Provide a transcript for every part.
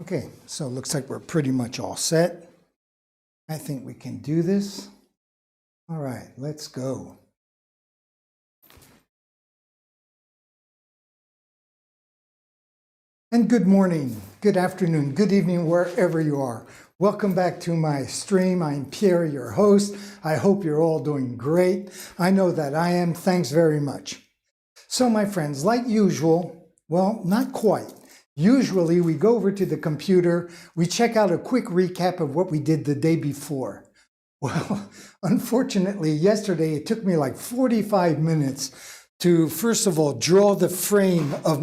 Okay, so it looks like we're pretty much all set. I think we can do this. All right, let's go. And good morning, good afternoon, good evening, wherever you are. Welcome back to my stream. I'm Pierre, your host. I hope you're all doing great. I know that I am. Thanks very much. So my friends, like usual, well, not quite. Usually we go over to the computer, we check out a quick recap of what we did the day before. Well, unfortunately, yesterday it took me like 45 minutes to, first of all, draw the frame of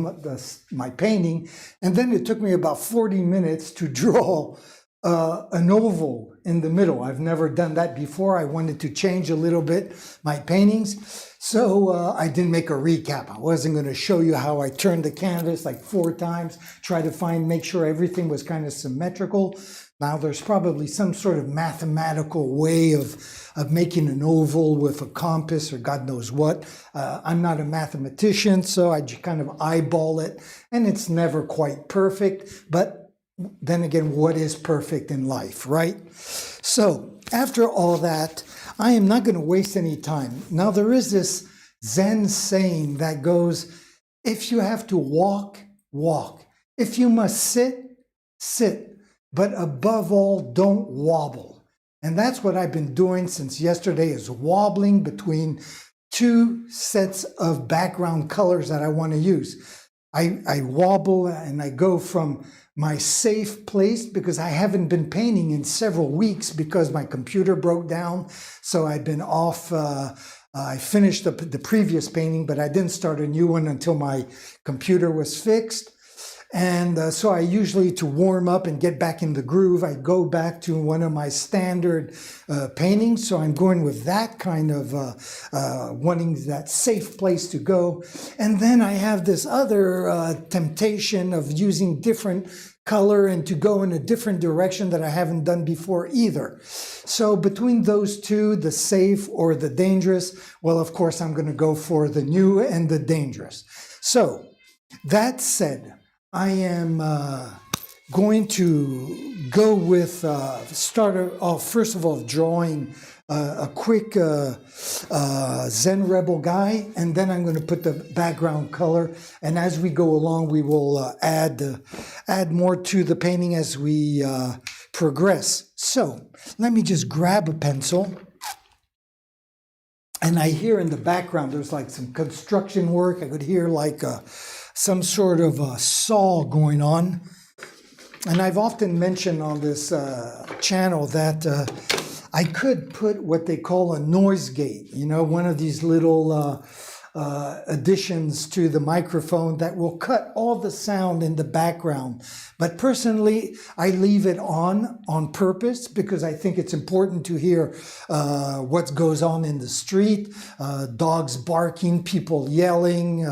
my painting, and then it took me about 40 minutes to draw an oval in the middle. I've never done that before. I wanted to change a little bit my paintings. So I didn't make a recap. I wasn't going to show you how I turned the canvas like 4 times, try to make sure everything was kind of symmetrical. Now there's probably some sort of mathematical way of making an oval with a compass or God knows what. I'm not a mathematician, so I just kind of eyeball it, and it's never quite perfect. But then again, what is perfect in life, right? So after all that, I am not going to waste any time. Now, there is this Zen saying that goes, if you have to walk, walk. If you must sit, sit. But above all, don't wobble. And that's what I've been doing since yesterday, is wobbling between 2 sets of background colors that I want to use. I wobble and I go from my safe place, because I haven't been painting in several weeks because my computer broke down. So I've been off. I finished the previous painting, but I didn't start a new one until my computer was fixed. And so I usually, to warm up and get back in the groove, I go back to one of my standard paintings. So I'm going with that kind of wanting that safe place to go. And then I have this other temptation of using different color and to go in a different direction that I haven't done before either. So between those two, the safe or the dangerous, well, of course, I'm going to go for the new and the dangerous. So that said, I am going to go with, start off, first of all, drawing a quick TheZenRebel guy, and then I'm going to put the background color. And as we go along, we will add more to the painting as we progress. So let me just grab a pencil. And I hear in the background, there's like some construction work. I could hear like some sort of a saw going on. And I've often mentioned on this channel that I could put what they call a noise gate, one of these little additions to the microphone that will cut all the sound in the background. But personally, I leave it on purpose, because I think it's important to hear what goes on in the street, dogs barking, people yelling.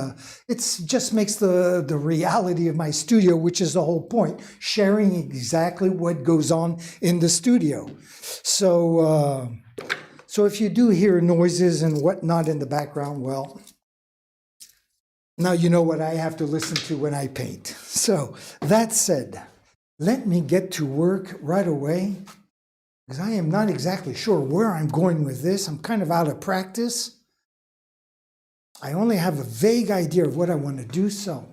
It just makes the reality of my studio, which is the whole point, sharing exactly what goes on in the studio. So if you do hear noises and whatnot in the background, well, now you know what I have to listen to when I paint. So that said, let me get to work right away, because I am not exactly sure where I'm going with this. I'm kind of out of practice. I only have a vague idea of what I want to do, so.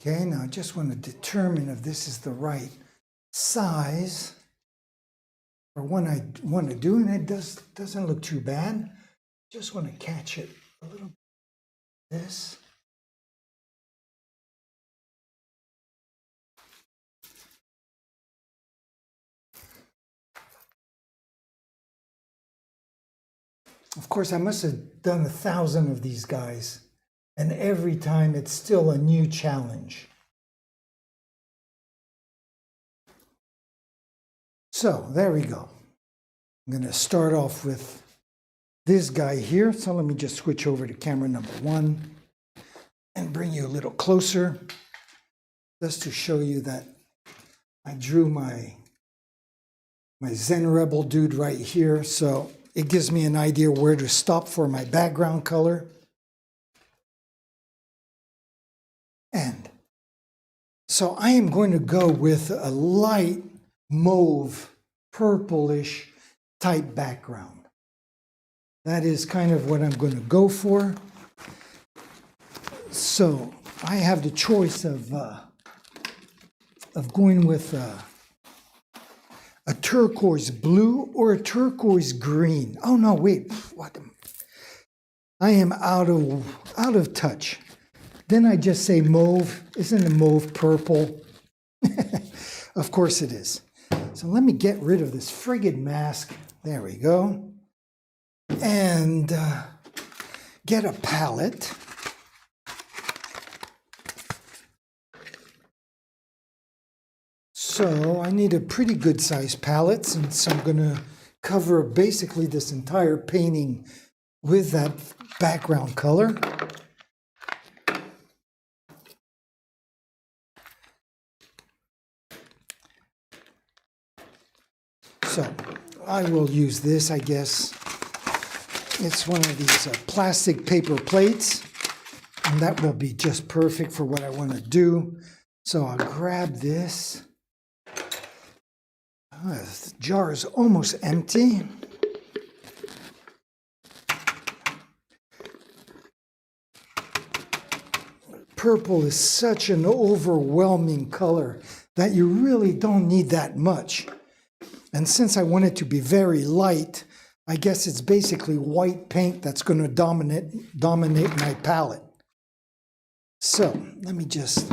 Okay, now I just want to determine if this is the right size for what I want to do, and it doesn't look too bad. Just want to catch it a little bit. This. Of course, I must have done 1,000 of these guys, and every time it's still a new challenge. So there we go. I'm going to start off with this guy here. So let me just switch over to camera number 1 and bring you a little closer, just to show you that I drew my TheZenRebel dude right here. So it gives me an idea where to stop for my background color. And so I am going to go with a light mauve, purplish type background. That is kind of what I'm going to go for. So I have the choice of going with a turquoise blue or a turquoise green. Oh no, wait, what? I am out of touch. Then I just say mauve. Isn't it mauve purple? Of course it is. So let me get rid of this friggin' mask. There we go. And get a palette. So I need a pretty good sized palette, since I'm going to cover basically this entire painting with that background color. So I will use this, I guess. It's one of these plastic paper plates, and that will be just perfect for what I want to do. So I'll grab this. The jar is almost empty. Purple is such an overwhelming color that you really don't need that much. And since I want it to be very light, I guess it's basically white paint that's going to dominate my palette. So let me just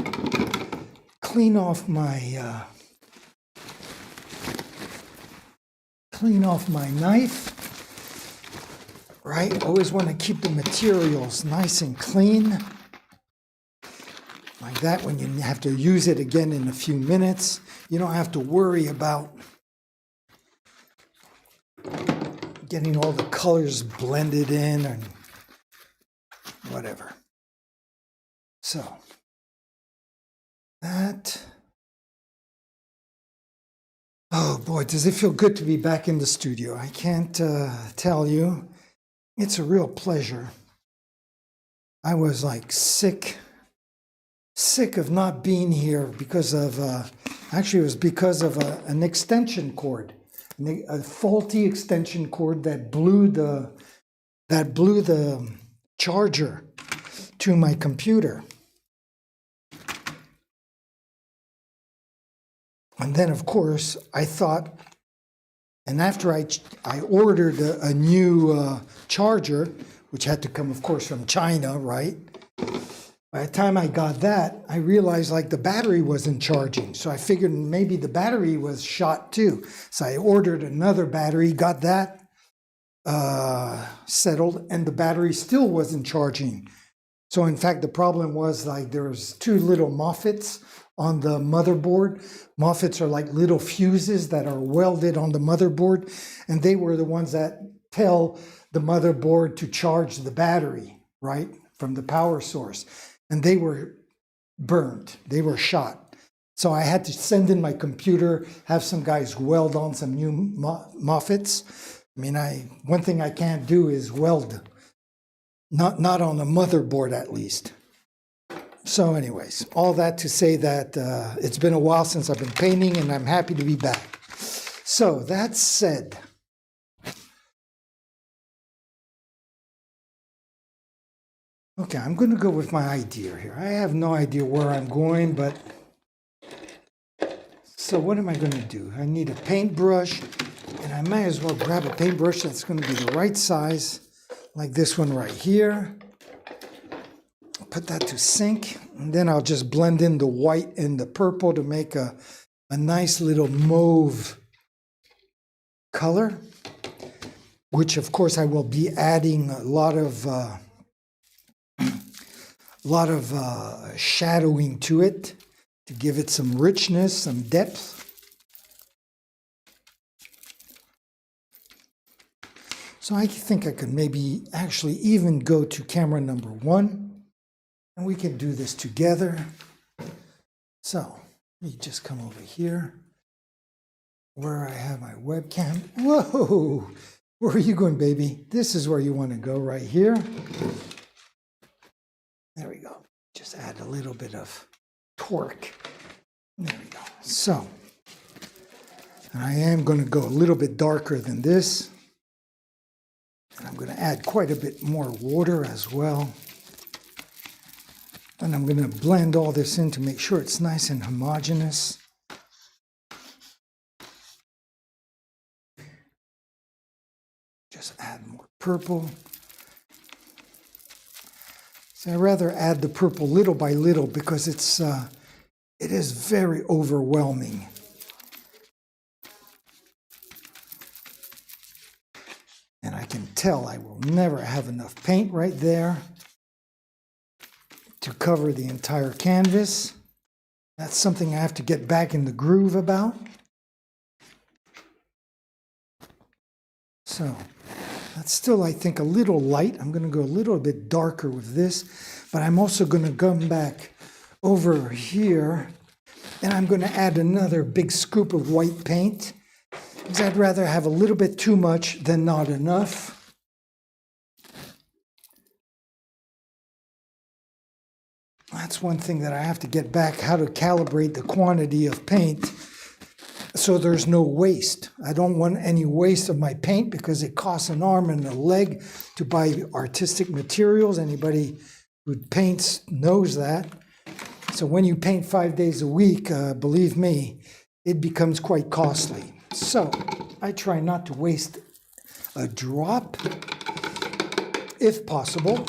clean off my knife. Right? Always want to keep the materials nice and clean. Like that, when you have to use it again in a few minutes, you don't have to worry about getting all the colors blended in and whatever. So that, oh boy, does it feel good to be back in the studio. I can't tell you, it's a real pleasure. I was like sick of not being here because of, actually it was because of an extension cord. A faulty extension cord that blew the charger to my computer. And then, of course, I thought, and after I ordered a new charger, which had to come, of course, from China, right? By the time I got that, I realized like the battery wasn't charging. So I figured maybe the battery was shot too. So I ordered another battery, got that settled, and the battery still wasn't charging. So in fact, the problem was like there was 2 little moffets on the motherboard. Moffets are like little fuses that are welded on the motherboard, and they were the ones that tell the motherboard to charge the battery, right, from the power source. And they were burned, they were shot. So I had to send in my computer, have some guys weld on some new moffets. I mean, one thing I can't do is weld, not on a motherboard at least. So anyways, all that to say that it's been a while since I've been painting, and I'm happy to be back. So that said, okay, I'm going to go with my idea here. I have no idea where I'm going, but so what am I going to do? I need a paintbrush, and I might as well grab a paintbrush that's going to be the right size, like this one right here. Put that to sink, and then I'll just blend in the white and the purple to make a nice little mauve color, which of course I will be adding a lot of shadowing to it to give it some richness, some depth. So I think I could maybe actually even go to camera number 1, and we can do this together. So let me just come over here where I have my webcam. Whoa, where are you going, baby? This is where you want to go, right here. There we go. Just add a little bit of torque. There we go. So I am going to go a little bit darker than this. And I'm going to add quite a bit more water as well. And I'm going to blend all this in to make sure it's nice and homogeneous. Just add more purple. So I rather add the purple little by little because it is very overwhelming. And I can tell I will never have enough paint right there to cover the entire canvas. That's something I have to get back in the groove about. So that's still, I think, a little light. I'm going to go a little bit darker with this, but I'm also going to come back over here and I'm going to add another big scoop of white paint because I'd rather have a little bit too much than not enough. That's one thing that I have to get back, how to calibrate the quantity of paint so there's no waste. I don't want any waste of my paint because it costs an arm and a leg to buy artistic materials. Anybody who paints knows that. So when you paint 5 days a week, believe me, it becomes quite costly. So I try not to waste a drop if possible.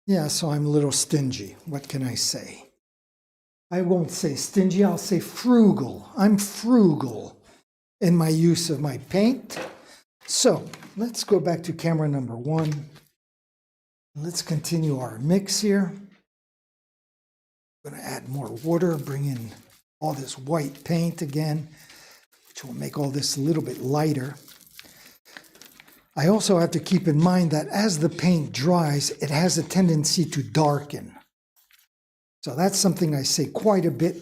Yeah, so I'm a little stingy. What can I say? I won't say stingy, I'll say frugal. I'm frugal in my use of my paint. So let's go back to camera number 1. Let's continue our mix here. I'm going to add more water, bring in all this white paint again, which will make all this a little bit lighter. I also have to keep in mind that as the paint dries, it has a tendency to darken. So that's something I say quite a bit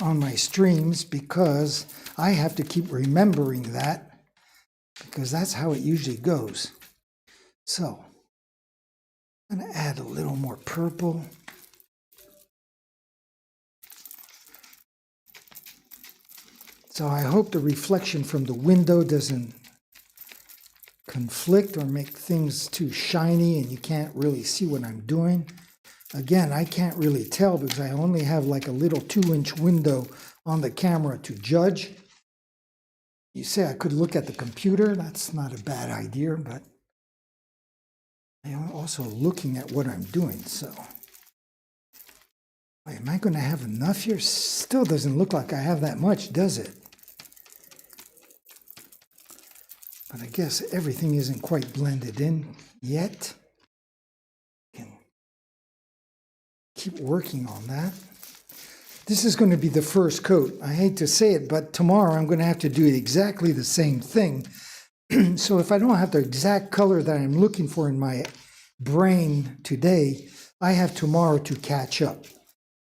on my streams because I have to keep remembering that because that's how it usually goes. So I'm going to add a little more purple. So I hope the reflection from the window doesn't conflict or make things too shiny and you can't really see what I'm doing. Again, I can't really tell because I only have like a little 2-inch window on the camera to judge. You say I could look at the computer. That's not a bad idea, but I'm also looking at what I'm doing. So, wait, am I going to have enough here? Still doesn't look like I have that much, does it? But I guess everything isn't quite blended in yet. Can keep working on that. This is going to be the first coat. I hate to say it, but tomorrow I'm going to have to do exactly the same thing. So if I don't have the exact color that I'm looking for in my brain today, I have tomorrow to catch up.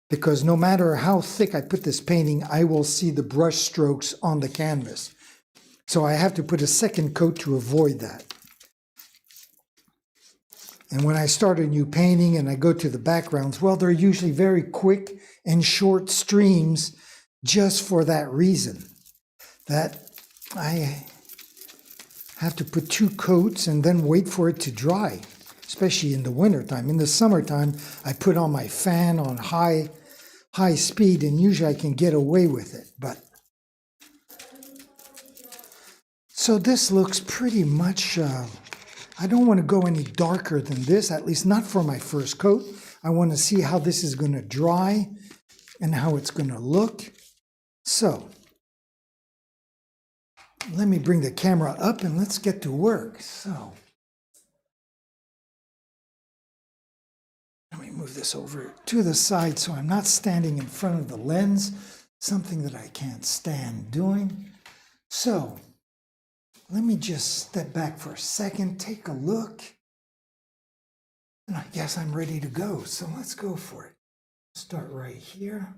Because no matter how thick I put this painting, I will see the brush strokes on the canvas. So I have to put a second coat to avoid that. And when I start a new painting and I go to the backgrounds, well, they're usually very quick and short streams just for that reason. That I have to put 2 coats and then wait for it to dry, especially in the wintertime. In the summertime, I put on my fan on high speed and usually I can get away with it. But so this looks pretty much, I don't want to go any darker than this, at least not for my first coat. I want to see how this is going to dry and how it's going to look. So let me bring the camera up and let's get to work. So let me move this over to the side so I'm not standing in front of the lens, something that I can't stand doing. So let me just step back for a second, take a look. And I guess I'm ready to go. So let's go for it. Start right here.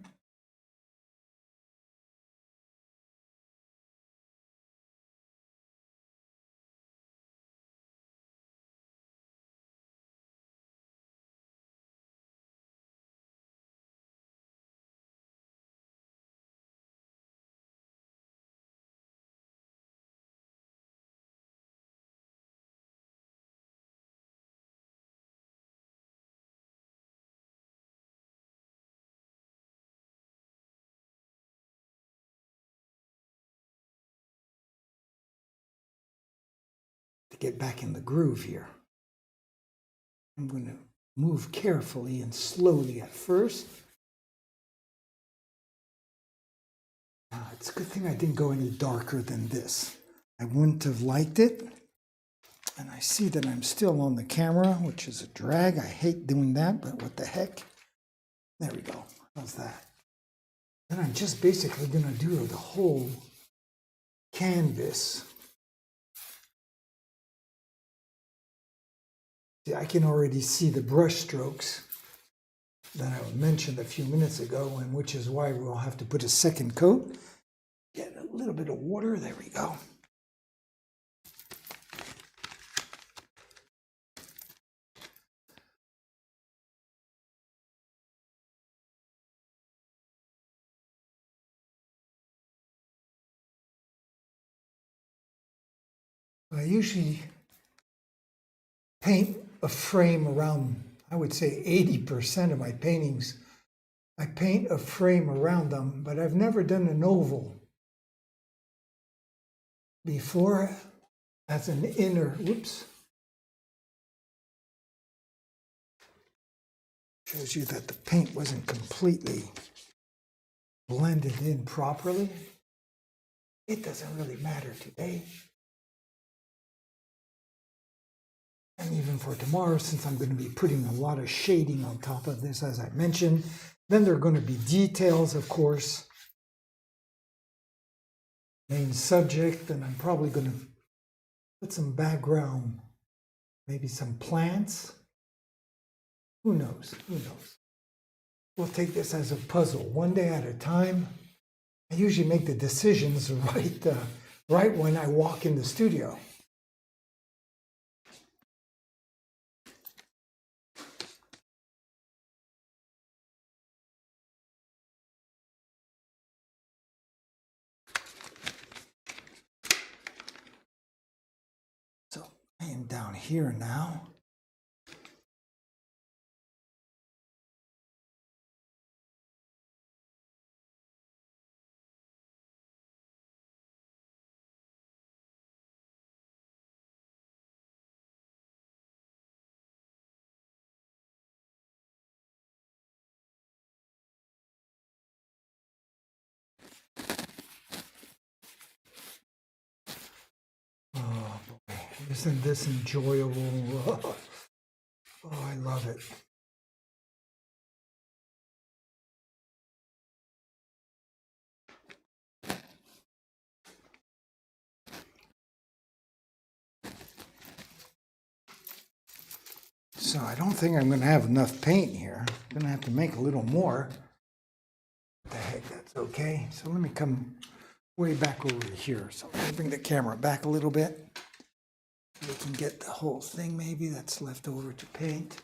To get back in the groove here, I'm going to move carefully and slowly at first. It's a good thing I didn't go any darker than this. I wouldn't have liked it. And I see that I'm still on the camera, which is a drag. I hate doing that, but what the heck? There we go. How's that? Then I'm just basically going to do the whole canvas. See, I can already see the brush strokes that I mentioned a few minutes ago, and which is why we'll have to put a second coat. Get a little bit of water. There we go. I usually paint a frame around, I would say 80% of my paintings. I paint a frame around them, but I've never done an oval before as an inner, whoops. Shows you that the paint wasn't completely blended in properly. It doesn't really matter today. And even for tomorrow, since I'm going to be putting a lot of shading on top of this, as I mentioned, then there are going to be details, of course. Main subject, and I'm probably going to put some background, maybe some plants. Who knows? Who knows? We'll take this as a puzzle, one day at a time. I usually make the decisions right when I walk in the studio. So I am down here now. Oh boy, isn't this enjoyable? Oh, I love it. So I don't think I'm going to have enough paint here. I'm going to have to make a little more. What the heck, that's okay. So let me come way back over here. So let me bring the camera back a little bit. We can get the whole thing maybe that's left over to paint.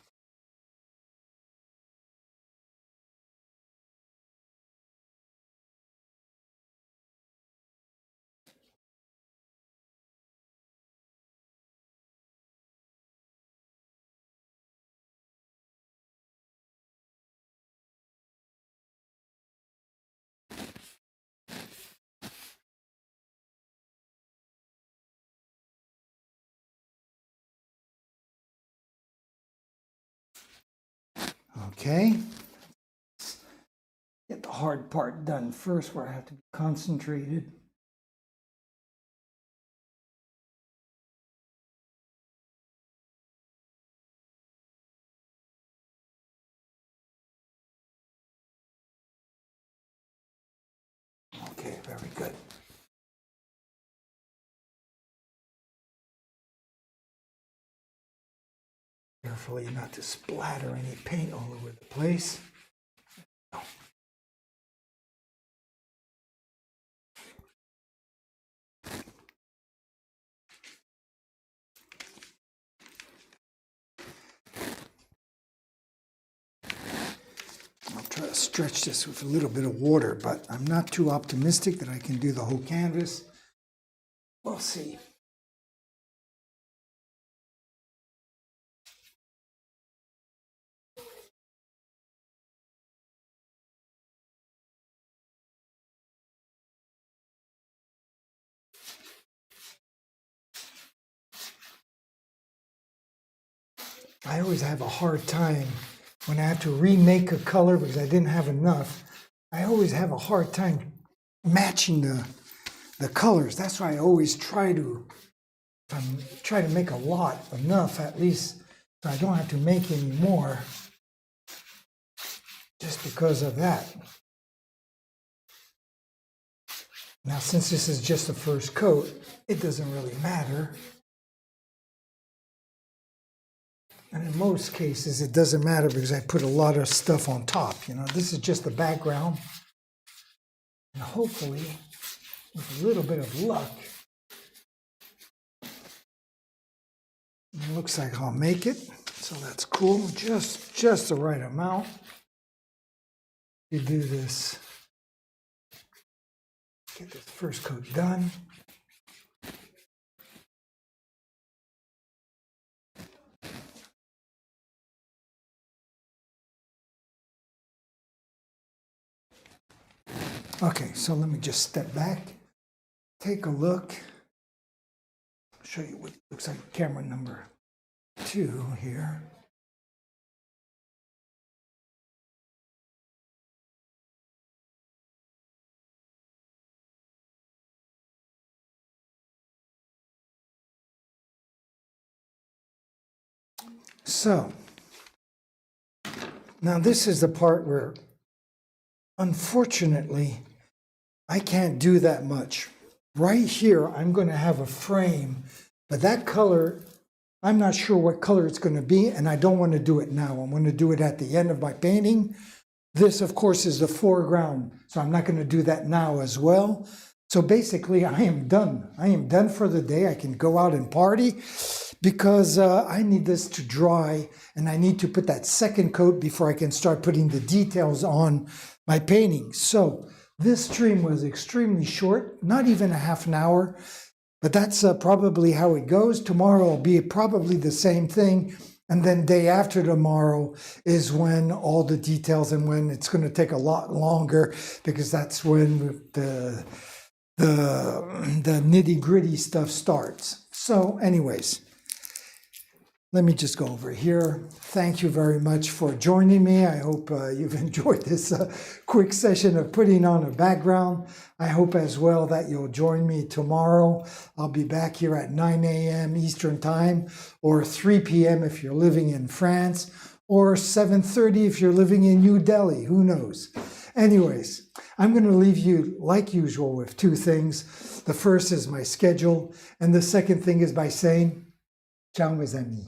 Okay. Get the hard part done first where I have to be concentrated. Okay, very good. carefully not to splatter any paint all over the place. I'll try to stretch this with a little bit of water, but I'm not too optimistic that I can do the whole canvas. We'll see. I always have a hard time when I have to remake a color because I didn't have enough. I always have a hard time matching the colors. That's why I always try to make a lot, enough at least, so I don't have to make any more, just because of that. Now, since this is just the first coat, it doesn't really matter. And in most cases, it doesn't matter because I put a lot of stuff on top. You know, this is just the background. And hopefully, with a little bit of luck, it looks like I'll make it. So that's cool. Just the right amount. You do this. Get this first coat done. Okay, so let me just step back, take a look. I'll show you what looks like camera number 2 here. So, now this is the part where, unfortunately, I can't do that much. Right here, I'm going to have a frame, but that color, I'm not sure what color it's going to be, and I don't want to do it now. I'm going to do it at the end of my painting. This, of course, is the foreground, so I'm not going to do that now as well. So basically, I am done. I am done for the day. I can go out and party because I need this to dry, and I need to put that second coat before I can start putting the details on my painting. So this stream was extremely short, not even a half an hour, but that's probably how it goes. Tomorrow will be probably the same thing. And then day after tomorrow is when all the details, and when it's going to take a lot longer because that's when the nitty-gritty stuff starts. So anyways, let me just go over here. Thank you very much for joining me. I hope you've enjoyed this quick session of putting on a background. I hope as well that you'll join me tomorrow. I'll be back here at 9 a.m. Eastern Time, or 3 p.m. if you're living in France, or 7:30 if you're living in New Delhi. Who knows? Anyways, I'm going to leave you, like usual, with 2 things. The first is my schedule, and the second thing is by saying, ciao mes amis.